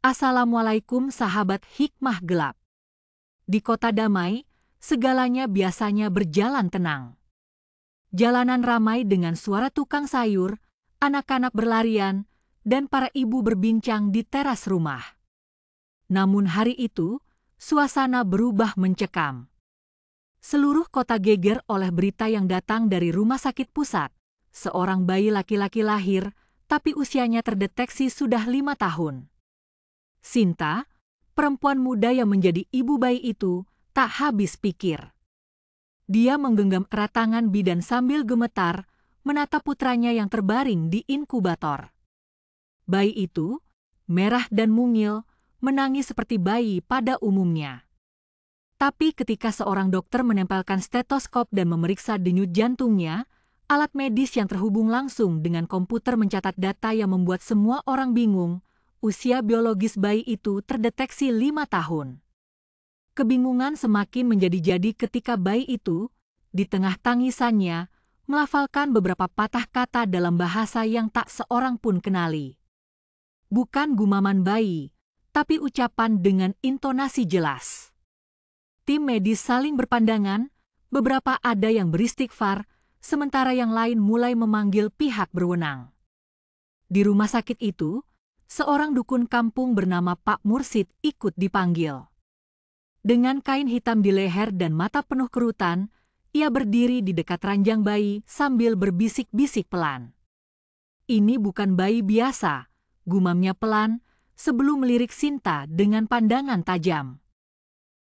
Assalamualaikum sahabat hikmah gelap. Di kota damai, segalanya biasanya berjalan tenang. Jalanan ramai dengan suara tukang sayur, anak-anak berlarian, dan para ibu berbincang di teras rumah. Namun hari itu, suasana berubah mencekam. Seluruh kota geger oleh berita yang datang dari rumah sakit pusat. Seorang bayi laki-laki lahir, tapi usianya terdeteksi sudah 5 tahun. Sinta, perempuan muda yang menjadi ibu bayi itu, tak habis pikir. Dia menggenggam erat tangan bidan sambil gemetar, menatap putranya yang terbaring di inkubator. Bayi itu, merah dan mungil, menangis seperti bayi pada umumnya. Tapi ketika seorang dokter menempelkan stetoskop dan memeriksa denyut jantungnya, alat medis yang terhubung langsung dengan komputer mencatat data yang membuat semua orang bingung. Usia biologis bayi itu terdeteksi 5 tahun. Kebingungan semakin menjadi-jadi ketika bayi itu, di tengah tangisannya, melafalkan beberapa patah kata dalam bahasa yang tak seorang pun kenali. Bukan gumaman bayi, tapi ucapan dengan intonasi jelas. Tim medis saling berpandangan, beberapa ada yang beristighfar, sementara yang lain mulai memanggil pihak berwenang. Di rumah sakit itu, seorang dukun kampung bernama Pak Mursid ikut dipanggil. Dengan kain hitam di leher dan mata penuh kerutan, ia berdiri di dekat ranjang bayi sambil berbisik-bisik pelan. "Ini bukan bayi biasa," gumamnya pelan, sebelum melirik Sinta dengan pandangan tajam.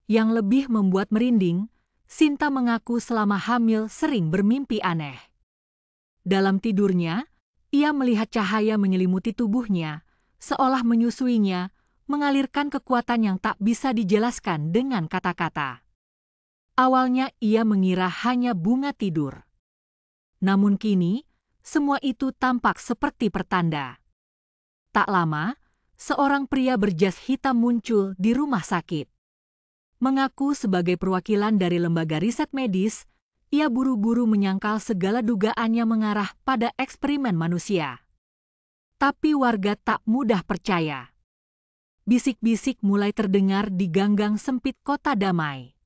Yang lebih membuat merinding, Sinta mengaku selama hamil sering bermimpi aneh. Dalam tidurnya, ia melihat cahaya menyelimuti tubuhnya, seolah menyusuinya, mengalirkan kekuatan yang tak bisa dijelaskan dengan kata-kata. Awalnya ia mengira hanya bunga tidur. Namun kini, semua itu tampak seperti pertanda. Tak lama, seorang pria berjas hitam muncul di rumah sakit. Mengaku sebagai perwakilan dari lembaga riset medis, ia buru-buru menyangkal segala dugaannya mengarah pada eksperimen manusia. Tapi warga tak mudah percaya. Bisik-bisik mulai terdengar di ganggang sempit kota damai.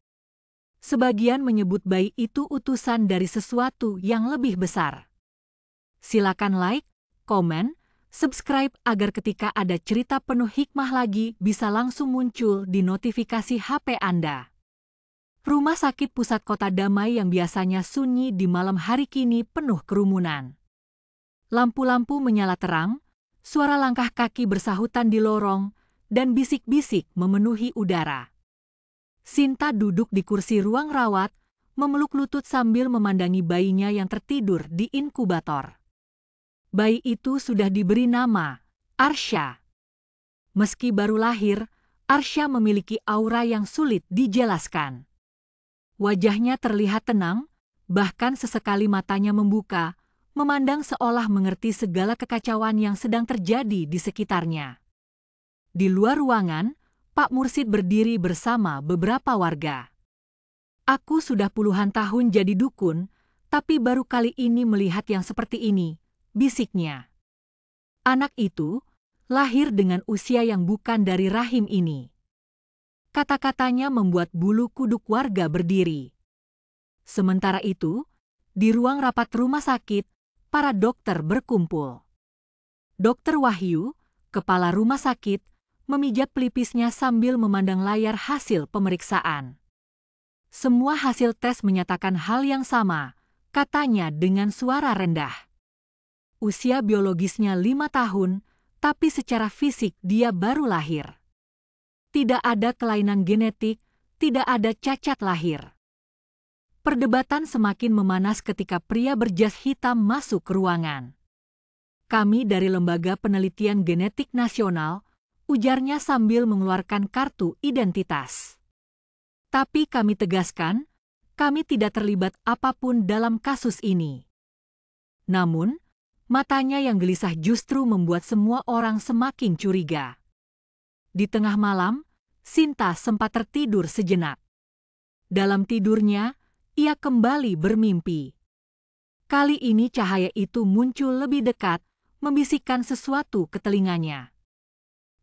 Sebagian menyebut bayi itu utusan dari sesuatu yang lebih besar. Silakan like, komen, subscribe agar ketika ada cerita penuh hikmah lagi bisa langsung muncul di notifikasi HP Anda. Rumah sakit pusat kota damai yang biasanya sunyi di malam hari kini penuh kerumunan. Lampu-lampu menyala terang, suara langkah kaki bersahutan di lorong, dan bisik-bisik memenuhi udara. Sinta duduk di kursi ruang rawat, memeluk lutut sambil memandangi bayinya yang tertidur di inkubator. Bayi itu sudah diberi nama Arsya. Meski baru lahir, Arsya memiliki aura yang sulit dijelaskan. Wajahnya terlihat tenang, bahkan sesekali matanya membuka, memandang seolah mengerti segala kekacauan yang sedang terjadi di sekitarnya. Di luar ruangan, Pak Mursid berdiri bersama beberapa warga. "Aku sudah puluhan tahun jadi dukun, tapi baru kali ini melihat yang seperti ini," bisiknya. "Anak itu lahir dengan usia yang bukan dari rahim ini." Kata-katanya membuat bulu kuduk warga berdiri. Sementara itu, di ruang rapat rumah sakit, para dokter berkumpul. Dokter Wahyu, kepala rumah sakit, memijat pelipisnya sambil memandang layar hasil pemeriksaan. "Semua hasil tes menyatakan hal yang sama," katanya dengan suara rendah. "Usia biologisnya 5 tahun, tapi secara fisik dia baru lahir. Tidak ada kelainan genetik, tidak ada cacat lahir." Perdebatan semakin memanas ketika pria berjas hitam masuk ke ruangan. "Kami dari Lembaga Penelitian Genetik Nasional," ujarnya sambil mengeluarkan kartu identitas. "Tapi kami tegaskan, kami tidak terlibat apapun dalam kasus ini." Namun, matanya yang gelisah justru membuat semua orang semakin curiga. Di tengah malam, Sinta sempat tertidur sejenak. Dalam tidurnya, ia kembali bermimpi. Kali ini cahaya itu muncul lebih dekat, membisikkan sesuatu ke telinganya.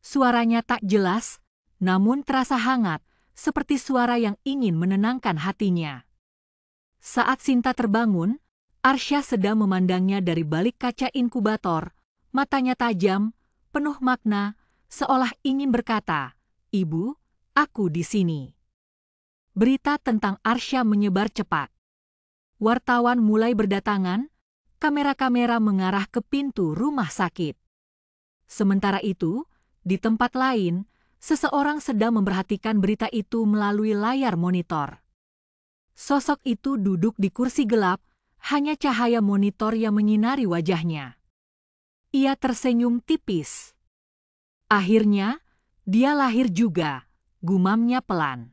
Suaranya tak jelas, namun terasa hangat, seperti suara yang ingin menenangkan hatinya. Saat Sinta terbangun, Arsya sedang memandangnya dari balik kaca inkubator, matanya tajam, penuh makna, seolah ingin berkata, "Ibu, aku di sini." Berita tentang Arsya menyebar cepat. Wartawan mulai berdatangan, kamera-kamera mengarah ke pintu rumah sakit. Sementara itu, di tempat lain, seseorang sedang memperhatikan berita itu melalui layar monitor. Sosok itu duduk di kursi gelap, hanya cahaya monitor yang menyinari wajahnya. Ia tersenyum tipis. Akhirnya, dia lahir juga, gumamnya pelan.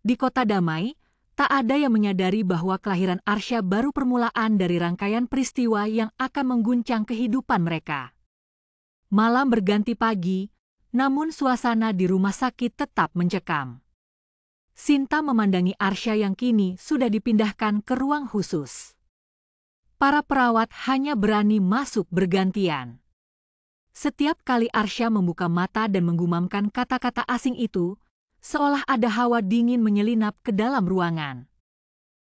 Di kota damai, tak ada yang menyadari bahwa kelahiran Arsya baru permulaan dari rangkaian peristiwa yang akan mengguncang kehidupan mereka. Malam berganti pagi, namun suasana di rumah sakit tetap mencekam. Sinta memandangi Arsya yang kini sudah dipindahkan ke ruang khusus. Para perawat hanya berani masuk bergantian. Setiap kali Arsya membuka mata dan menggumamkan kata-kata asing itu, seolah ada hawa dingin menyelinap ke dalam ruangan.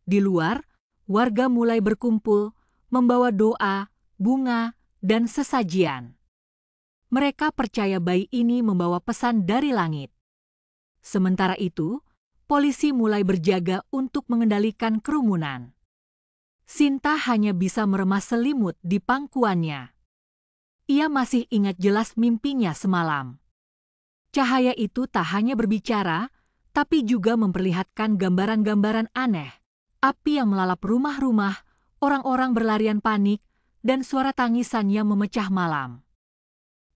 Di luar, warga mulai berkumpul, membawa doa, bunga, dan sesajian. Mereka percaya bayi ini membawa pesan dari langit. Sementara itu, polisi mulai berjaga untuk mengendalikan kerumunan. Sinta hanya bisa meremas selimut di pangkuannya. Ia masih ingat jelas mimpinya semalam. Cahaya itu tak hanya berbicara, tapi juga memperlihatkan gambaran-gambaran aneh. Api yang melalap rumah-rumah, orang-orang berlarian panik, dan suara tangisan yang memecah malam.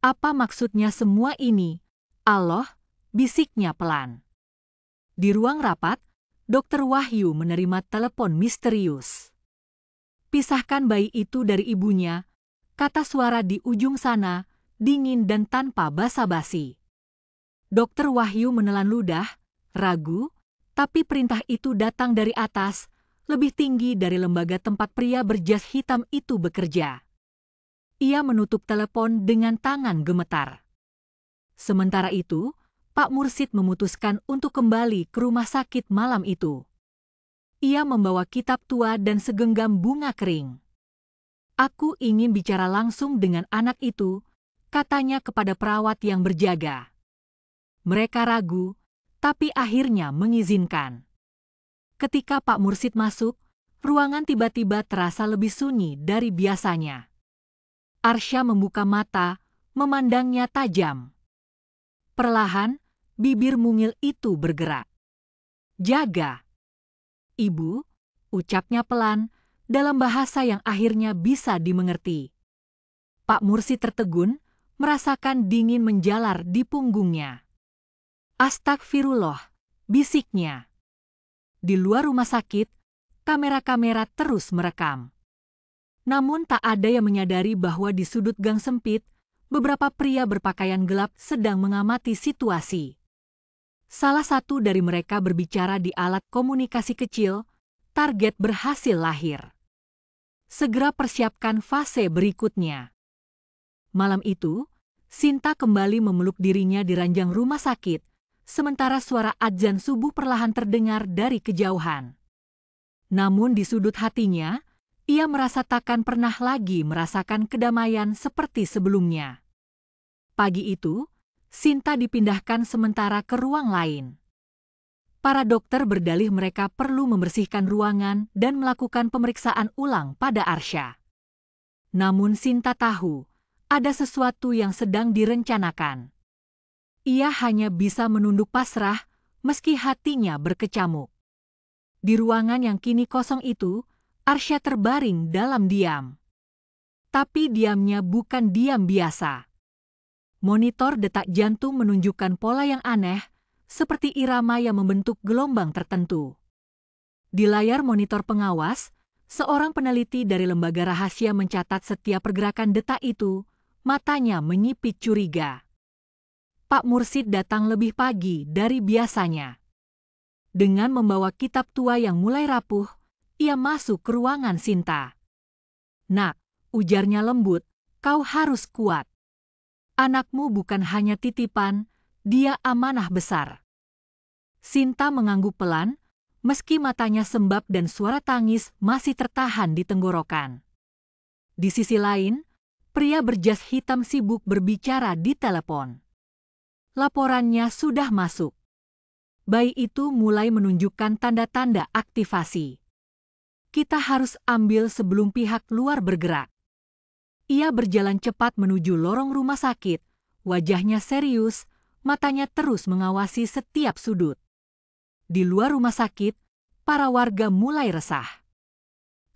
Apa maksudnya semua ini? Allah, bisiknya pelan. Di ruang rapat, Dr. Wahyu menerima telepon misterius. "Pisahkan bayi itu dari ibunya," kata suara di ujung sana, dingin dan tanpa basa-basi. Dr. Wahyu menelan ludah, ragu, tapi perintah itu datang dari atas, lebih tinggi dari lembaga tempat pria berjas hitam itu bekerja. Ia menutup telepon dengan tangan gemetar. Sementara itu, Pak Mursid memutuskan untuk kembali ke rumah sakit malam itu. Ia membawa kitab tua dan segenggam bunga kering. "Aku ingin bicara langsung dengan anak itu," katanya kepada perawat yang berjaga. Mereka ragu, tapi akhirnya mengizinkan. Ketika Pak Mursid masuk, ruangan tiba-tiba terasa lebih sunyi dari biasanya. Arsya membuka mata, memandangnya tajam. Perlahan, bibir mungil itu bergerak. "Jaga." "Ibu," ucapnya pelan, dalam bahasa yang akhirnya bisa dimengerti. Pak Mursid tertegun, merasakan dingin menjalar di punggungnya. "Astagfirullah," bisiknya. Di luar rumah sakit, kamera-kamera terus merekam. Namun tak ada yang menyadari bahwa di sudut gang sempit, beberapa pria berpakaian gelap sedang mengamati situasi. Salah satu dari mereka berbicara di alat komunikasi kecil, target berhasil lahir. Segera persiapkan fase berikutnya. Malam itu, Sinta kembali memeluk dirinya di ranjang rumah sakit, sementara suara adzan subuh perlahan terdengar dari kejauhan. Namun di sudut hatinya, ia merasa takkan pernah lagi merasakan kedamaian seperti sebelumnya. Pagi itu, Sinta dipindahkan sementara ke ruang lain. Para dokter berdalih mereka perlu membersihkan ruangan dan melakukan pemeriksaan ulang pada Arsya. Namun Sinta tahu, ada sesuatu yang sedang direncanakan. Ia hanya bisa menunduk pasrah, meski hatinya berkecamuk. Di ruangan yang kini kosong itu, Arsya terbaring dalam diam. Tapi diamnya bukan diam biasa. Monitor detak jantung menunjukkan pola yang aneh, seperti irama yang membentuk gelombang tertentu. Di layar monitor pengawas, seorang peneliti dari lembaga rahasia mencatat setiap pergerakan detak itu, matanya menyipit curiga. Pak Mursid datang lebih pagi dari biasanya. Dengan membawa kitab tua yang mulai rapuh, ia masuk ke ruangan Sinta. "Nak," ujarnya lembut, "kau harus kuat." Anakmu bukan hanya titipan, dia amanah besar. Sinta mengangguk pelan, meski matanya sembab dan suara tangis masih tertahan di tenggorokan. Di sisi lain, pria berjas hitam sibuk berbicara di telepon. Laporannya sudah masuk. Bayi itu mulai menunjukkan tanda-tanda aktivasi. Kita harus ambil sebelum pihak luar bergerak. Ia berjalan cepat menuju lorong rumah sakit, wajahnya serius, matanya terus mengawasi setiap sudut. Di luar rumah sakit, para warga mulai resah.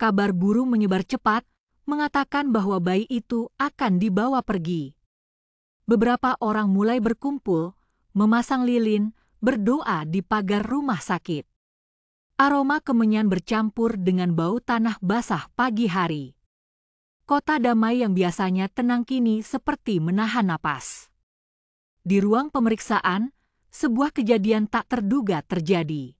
Kabar burung menyebar cepat, mengatakan bahwa bayi itu akan dibawa pergi. Beberapa orang mulai berkumpul, memasang lilin, berdoa di pagar rumah sakit. Aroma kemenyan bercampur dengan bau tanah basah pagi hari. Kota damai yang biasanya tenang kini seperti menahan napas. Di ruang pemeriksaan, sebuah kejadian tak terduga terjadi.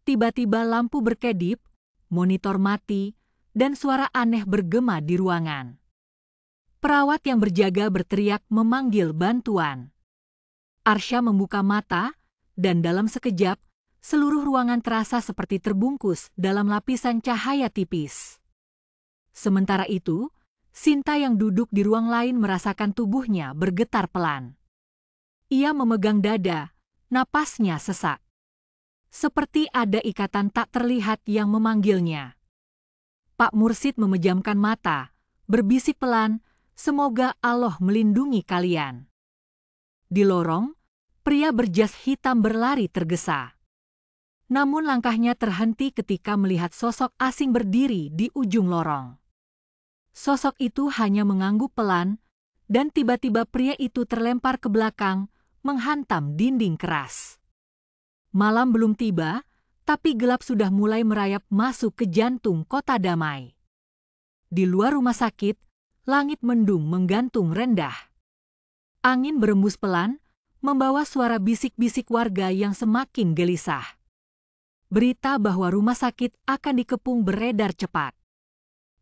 Tiba-tiba lampu berkedip, monitor mati, dan suara aneh bergema di ruangan. Perawat yang berjaga berteriak memanggil bantuan. Arsya membuka mata, dan dalam sekejap, seluruh ruangan terasa seperti terbungkus dalam lapisan cahaya tipis. Sementara itu, Sinta yang duduk di ruang lain merasakan tubuhnya bergetar pelan. Ia memegang dada, napasnya sesak. Seperti ada ikatan tak terlihat yang memanggilnya. Pak Mursid memejamkan mata, berbisik pelan, "Semoga Allah melindungi kalian." Di lorong, pria berjas hitam berlari tergesa. Namun langkahnya terhenti ketika melihat sosok asing berdiri di ujung lorong. Sosok itu hanya mengangguk pelan, dan tiba-tiba pria itu terlempar ke belakang, menghantam dinding keras. Malam belum tiba, tapi gelap sudah mulai merayap masuk ke jantung kota damai. Di luar rumah sakit, langit mendung menggantung rendah. Angin berembus pelan, membawa suara bisik-bisik warga yang semakin gelisah. Berita bahwa rumah sakit akan dikepung beredar cepat.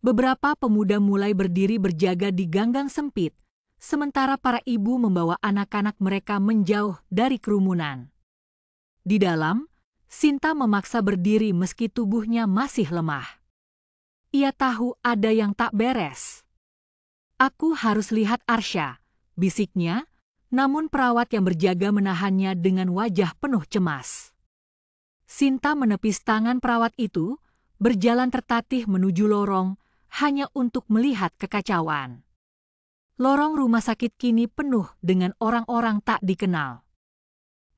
Beberapa pemuda mulai berdiri berjaga di ganggang sempit, sementara para ibu membawa anak-anak mereka menjauh dari kerumunan. Di dalam, Sinta memaksa berdiri meski tubuhnya masih lemah. Ia tahu ada yang tak beres. "Aku harus lihat Arsya," bisiknya, namun perawat yang berjaga menahannya dengan wajah penuh cemas. Sinta menepis tangan perawat itu, berjalan tertatih menuju lorong, hanya untuk melihat kekacauan. Lorong rumah sakit kini penuh dengan orang-orang tak dikenal.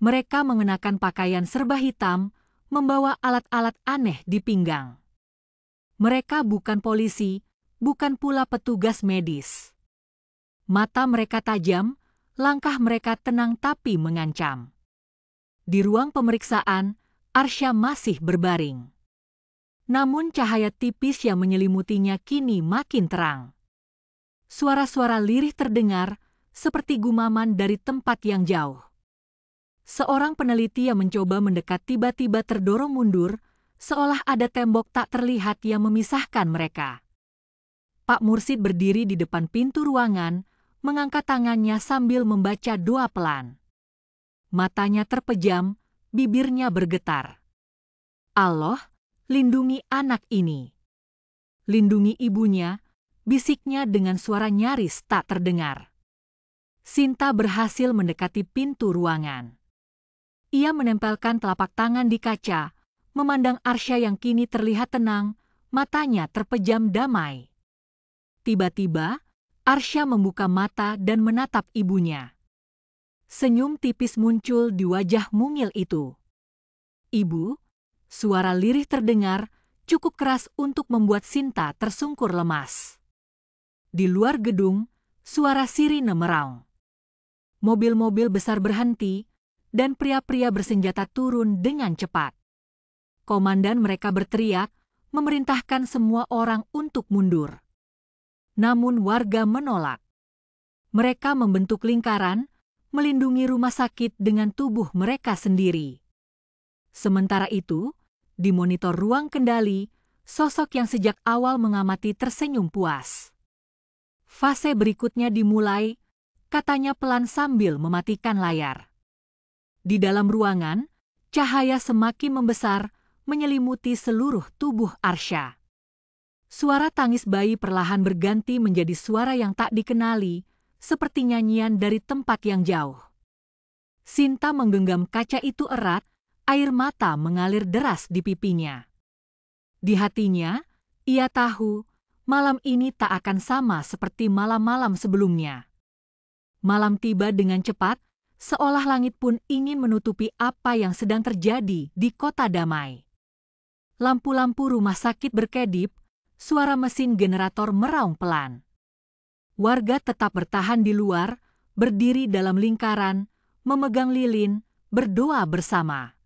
Mereka mengenakan pakaian serba hitam, membawa alat-alat aneh di pinggang. Mereka bukan polisi, bukan pula petugas medis. Mata mereka tajam, langkah mereka tenang tapi mengancam. Di ruang pemeriksaan, Arsya masih berbaring. Namun cahaya tipis yang menyelimutinya kini makin terang. Suara-suara lirih terdengar, seperti gumaman dari tempat yang jauh. Seorang peneliti yang mencoba mendekat tiba-tiba terdorong mundur, seolah ada tembok tak terlihat yang memisahkan mereka. Pak Mursid berdiri di depan pintu ruangan, mengangkat tangannya sambil membaca doa pelan. Matanya terpejam, bibirnya bergetar. "Allah, lindungi anak ini. Lindungi ibunya," bisiknya dengan suara nyaris tak terdengar. Sinta berhasil mendekati pintu ruangan. Ia menempelkan telapak tangan di kaca, memandang Arsya yang kini terlihat tenang, matanya terpejam damai. Tiba-tiba, Arsya membuka mata dan menatap ibunya. Senyum tipis muncul di wajah mungil itu. "Ibu," suara lirih terdengar, cukup keras untuk membuat Sinta tersungkur lemas. Di luar gedung, suara sirine meraung. Mobil-mobil besar berhenti, dan pria-pria bersenjata turun dengan cepat. Komandan mereka berteriak, memerintahkan semua orang untuk mundur. Namun warga menolak. Mereka membentuk lingkaran, melindungi rumah sakit dengan tubuh mereka sendiri. Sementara itu, di monitor ruang kendali, sosok yang sejak awal mengamati tersenyum puas. Fase berikutnya dimulai, katanya pelan sambil mematikan layar. Di dalam ruangan, cahaya semakin membesar, menyelimuti seluruh tubuh Arsya. Suara tangis bayi perlahan berganti menjadi suara yang tak dikenali, seperti nyanyian dari tempat yang jauh. Sinta menggenggam kaca itu erat, air mata mengalir deras di pipinya. Di hatinya, ia tahu malam ini tak akan sama seperti malam-malam sebelumnya. Malam tiba dengan cepat, seolah langit pun ingin menutupi apa yang sedang terjadi di Kota Damai. Lampu-lampu rumah sakit berkedip, suara mesin generator meraung pelan. Warga tetap bertahan di luar, berdiri dalam lingkaran, memegang lilin, berdoa bersama.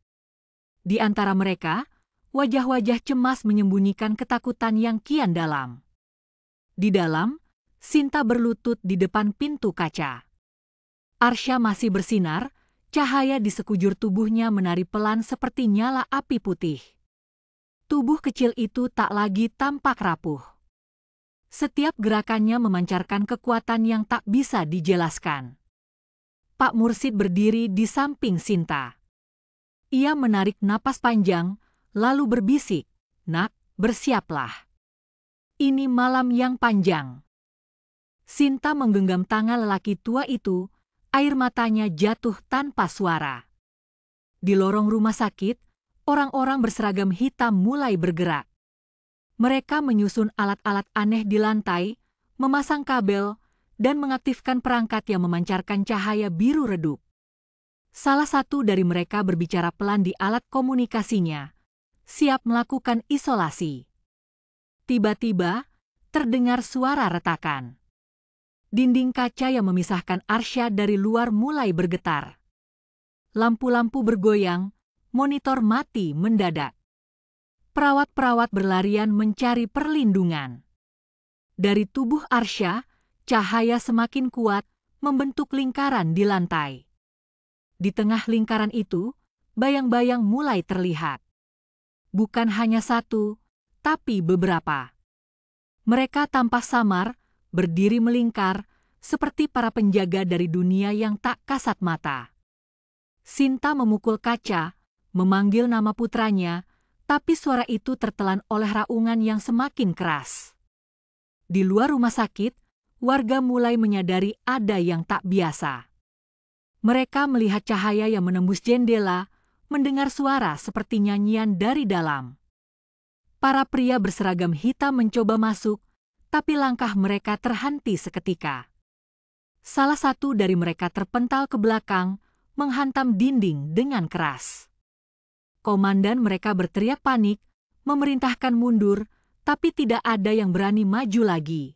Di antara mereka, wajah-wajah cemas menyembunyikan ketakutan yang kian dalam. Di dalam, Sinta berlutut di depan pintu kaca. Arsya masih bersinar, cahaya di sekujur tubuhnya menari pelan seperti nyala api putih. Tubuh kecil itu tak lagi tampak rapuh. Setiap gerakannya memancarkan kekuatan yang tak bisa dijelaskan. Pak Mursid berdiri di samping Sinta. Ia menarik napas panjang, lalu berbisik, "Nak, bersiaplah. Ini malam yang panjang." Sinta menggenggam tangan lelaki tua itu, air matanya jatuh tanpa suara. Di lorong rumah sakit, orang-orang berseragam hitam mulai bergerak. Mereka menyusun alat-alat aneh di lantai, memasang kabel, dan mengaktifkan perangkat yang memancarkan cahaya biru redup. Salah satu dari mereka berbicara pelan di alat komunikasinya, siap melakukan isolasi. Tiba-tiba, terdengar suara retakan. Dinding kaca yang memisahkan Arsya dari luar mulai bergetar. Lampu-lampu bergoyang, monitor mati mendadak. Perawat-perawat berlarian mencari perlindungan. Dari tubuh Arsya, cahaya semakin kuat, membentuk lingkaran di lantai. Di tengah lingkaran itu, bayang-bayang mulai terlihat. Bukan hanya satu, tapi beberapa. Mereka tampak samar, berdiri melingkar, seperti para penjaga dari dunia yang tak kasat mata. Sinta memukul kaca, memanggil nama putranya, tapi suara itu tertelan oleh raungan yang semakin keras. Di luar rumah sakit, warga mulai menyadari ada yang tak biasa. Mereka melihat cahaya yang menembus jendela, mendengar suara seperti nyanyian dari dalam. Para pria berseragam hitam mencoba masuk, tapi langkah mereka terhenti seketika. Salah satu dari mereka terpental ke belakang, menghantam dinding dengan keras. Komandan mereka berteriak panik, memerintahkan mundur, tapi tidak ada yang berani maju lagi.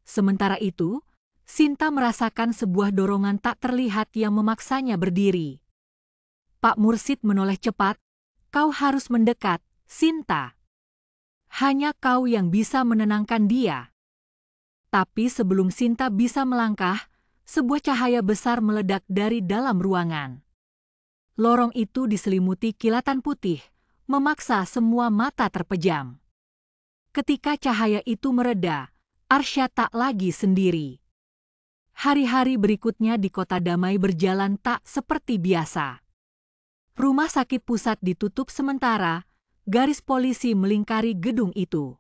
Sementara itu, Sinta merasakan sebuah dorongan tak terlihat yang memaksanya berdiri. Pak Mursid menoleh cepat, "Kau harus mendekat, Sinta. Hanya kau yang bisa menenangkan dia." Tapi sebelum Sinta bisa melangkah, sebuah cahaya besar meledak dari dalam ruangan. Lorong itu diselimuti kilatan putih, memaksa semua mata terpejam. Ketika cahaya itu mereda, Arsya tak lagi sendiri. Hari-hari berikutnya di Kota Damai berjalan tak seperti biasa. Rumah sakit pusat ditutup sementara, garis polisi melingkari gedung itu.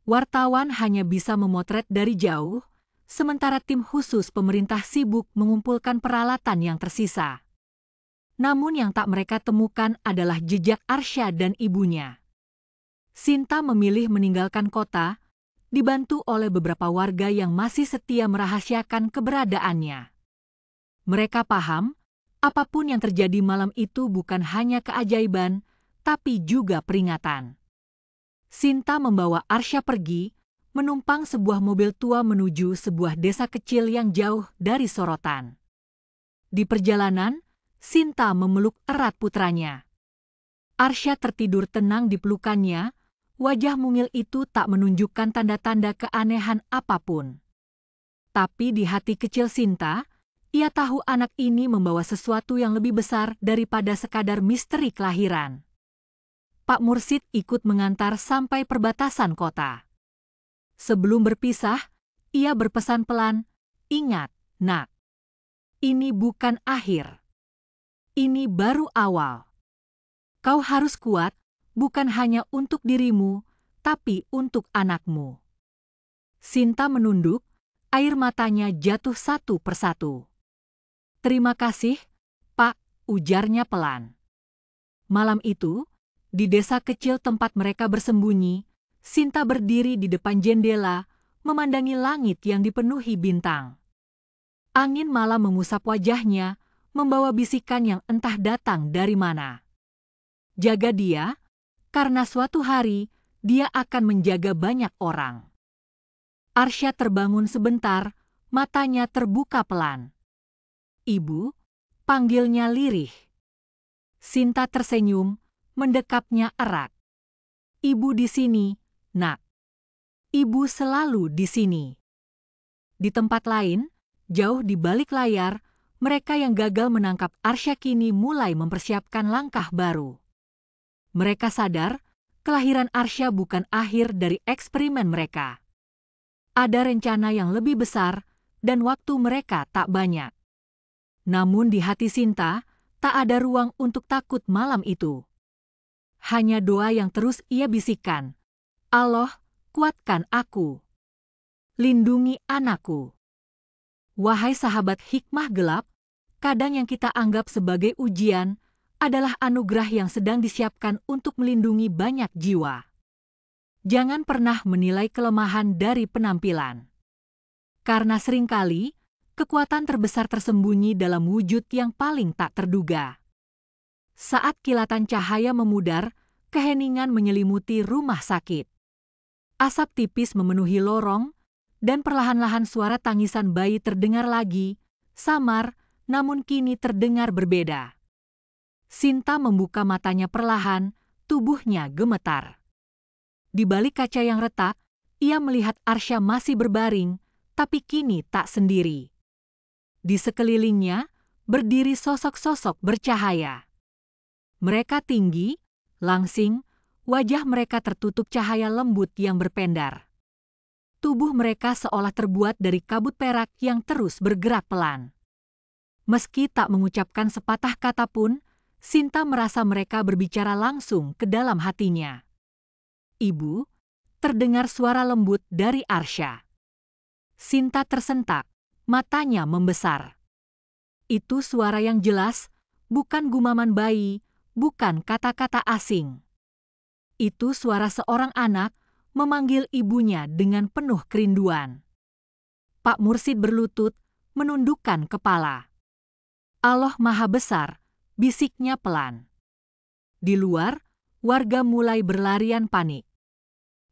Wartawan hanya bisa memotret dari jauh, sementara tim khusus pemerintah sibuk mengumpulkan peralatan yang tersisa. Namun yang tak mereka temukan adalah jejak Arsya dan ibunya. Sinta memilih meninggalkan kota, dibantu oleh beberapa warga yang masih setia merahasiakan keberadaannya. Mereka paham, apapun yang terjadi malam itu bukan hanya keajaiban, tapi juga peringatan. Sinta membawa Arsya pergi, menumpang sebuah mobil tua menuju sebuah desa kecil yang jauh dari sorotan. Di perjalanan, Sinta memeluk erat putranya. Arsya tertidur tenang di pelukannya, wajah mungil itu tak menunjukkan tanda-tanda keanehan apapun. Tapi di hati kecil Sinta, ia tahu anak ini membawa sesuatu yang lebih besar daripada sekadar misteri kelahiran. Pak Mursid ikut mengantar sampai perbatasan kota. Sebelum berpisah, ia berpesan pelan, "Ingat, Nak, ini bukan akhir. Ini baru awal. Kau harus kuat, bukan hanya untuk dirimu, tapi untuk anakmu. Sinta menunduk, air matanya jatuh satu persatu. Terima kasih, Pak, ujarnya pelan. Malam itu, di desa kecil tempat mereka bersembunyi, Sinta berdiri di depan jendela, memandangi langit yang dipenuhi bintang. Angin malam mengusap wajahnya, membawa bisikan yang entah datang dari mana. Jaga dia, karena suatu hari dia akan menjaga banyak orang. Arsya terbangun sebentar, matanya terbuka pelan. Ibu, panggilnya lirih. Sinta tersenyum, mendekapnya erat. Ibu di sini, Nak. Ibu selalu di sini. Di tempat lain, jauh di balik layar, mereka yang gagal menangkap Arsya kini mulai mempersiapkan langkah baru. Mereka sadar, kelahiran Arsya bukan akhir dari eksperimen mereka. Ada rencana yang lebih besar, dan waktu mereka tak banyak. Namun di hati Sinta, tak ada ruang untuk takut malam itu. Hanya doa yang terus ia bisikkan. Allah, kuatkan aku. Lindungi anakku. Wahai sahabat hikmah gelap, kadang yang kita anggap sebagai ujian adalah anugerah yang sedang disiapkan untuk melindungi banyak jiwa. Jangan pernah menilai kelemahan dari penampilan. Karena seringkali, kekuatan terbesar tersembunyi dalam wujud yang paling tak terduga. Saat kilatan cahaya memudar, keheningan menyelimuti rumah sakit. Asap tipis memenuhi lorong, dan perlahan-lahan suara tangisan bayi terdengar lagi, samar, namun kini terdengar berbeda. Sinta membuka matanya perlahan, tubuhnya gemetar. Di balik kaca yang retak, ia melihat Arsya masih berbaring, tapi kini tak sendiri. Di sekelilingnya, berdiri sosok-sosok bercahaya. Mereka tinggi, langsing, wajah mereka tertutup cahaya lembut yang berpendar. Tubuh mereka seolah terbuat dari kabut perak yang terus bergerak pelan. Meski tak mengucapkan sepatah kata pun, Sinta merasa mereka berbicara langsung ke dalam hatinya. Ibu, terdengar suara lembut dari Arsya. Sinta tersentak, matanya membesar. Itu suara yang jelas, bukan gumaman bayi, bukan kata-kata asing. Itu suara seorang anak memanggil ibunya dengan penuh kerinduan. Pak Mursid berlutut, menundukkan kepala. Allah Maha Besar, bisiknya pelan. Di luar, warga mulai berlarian panik.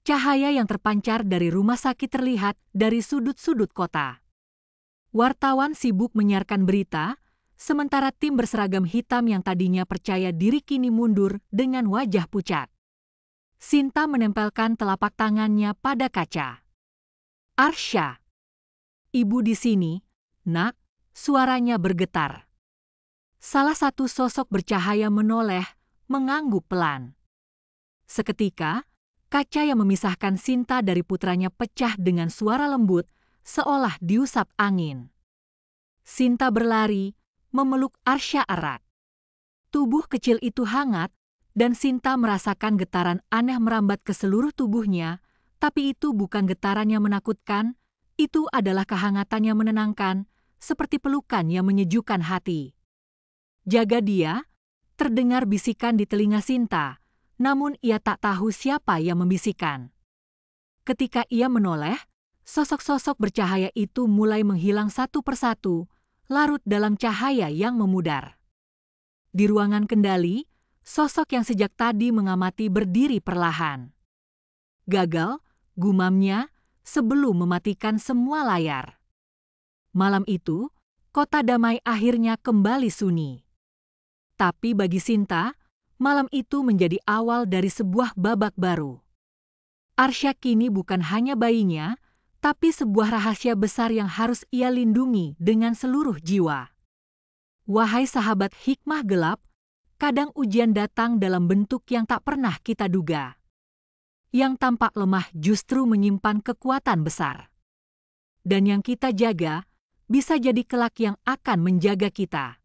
Cahaya yang terpancar dari rumah sakit terlihat dari sudut-sudut kota. Wartawan sibuk menyiarkan berita, sementara tim berseragam hitam yang tadinya percaya diri kini mundur dengan wajah pucat. Sinta menempelkan telapak tangannya pada kaca. Arsya. Ibu di sini, Nak, suaranya bergetar. Salah satu sosok bercahaya menoleh, mengangguk pelan. Seketika, kaca yang memisahkan Sinta dari putranya pecah dengan suara lembut, seolah diusap angin. Sinta berlari, memeluk Arsya erat. Tubuh kecil itu hangat, dan Sinta merasakan getaran aneh merambat ke seluruh tubuhnya, tapi itu bukan getaran yang menakutkan, itu adalah kehangatan yang menenangkan, seperti pelukan yang menyejukkan hati. Jaga dia, terdengar bisikan di telinga Sinta, namun ia tak tahu siapa yang membisikkan. Ketika ia menoleh, sosok-sosok bercahaya itu mulai menghilang satu persatu, larut dalam cahaya yang memudar. Di ruangan kendali, sosok yang sejak tadi mengamati berdiri perlahan. Gagal, gumamnya, sebelum mematikan semua layar. Malam itu, kota damai akhirnya kembali sunyi. Tapi bagi Sinta, malam itu menjadi awal dari sebuah babak baru. Arsya kini bukan hanya bayinya, tapi sebuah rahasia besar yang harus ia lindungi dengan seluruh jiwa. Wahai sahabat hikmah gelap, kadang ujian datang dalam bentuk yang tak pernah kita duga. Yang tampak lemah justru menyimpan kekuatan besar. Dan yang kita jaga, bisa jadi kelak yang akan menjaga kita.